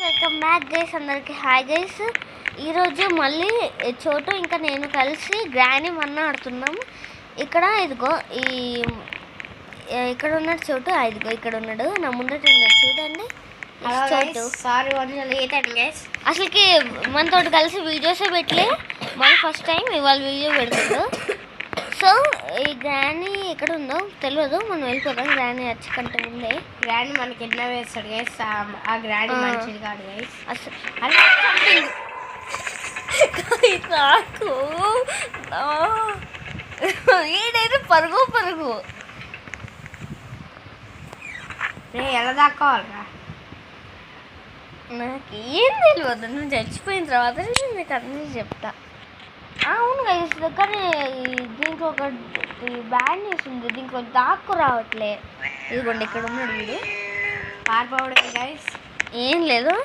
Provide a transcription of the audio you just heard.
Welcome back guys, అందరికి hi guys. ఈరోజు మళ్ళీ చోటు ఇంకా నేను కలిసి గ్రానీ వన్ ఆడుతున్నాం. ఇక్కడ ఇదిగో ఇక్కడ ఉన్నాడు చోటు, ఇదిగో ఇక్కడ ఉన్నాడు, నా ముందట ఉన్నాడు చూడండి. అసలుకి మనతో కలిసి వీడియోసే పెట్టలే, మళ్ళీ ఫస్ట్ టైం ఇవాళ వీడియో పెడతాడు. సో ఈ గ్రానీ ఎక్కడ ఉందో తెలియదు, మనం వెళ్ళిపోదాం. గ్రానీ వచ్చి కంటే ముందే గ్రానీ మనకి ఎట్లా వేస్తాడు గైస్, ఆ గ్రానీ మంచిది కాదు గైస్. నాకు ఈడైతే పరుగు పరుగు ఎలా దాక్కోవాలరా, నాకు ఏం తెలియదు. నువ్వు చచ్చిపోయిన తర్వాత నేను మీకు అన్నీ చెప్తా. అవును గైస్, కానీ దీంట్లో ఒక బ్యాడ్ న్యూస్ ఉంది, దీంట్లో దాక్కు రావట్లే. ఇదిగోండి ఇక్కడ ఉన్నాడు వీడు. పారిపోవడం గైస్ ఏం లేదు,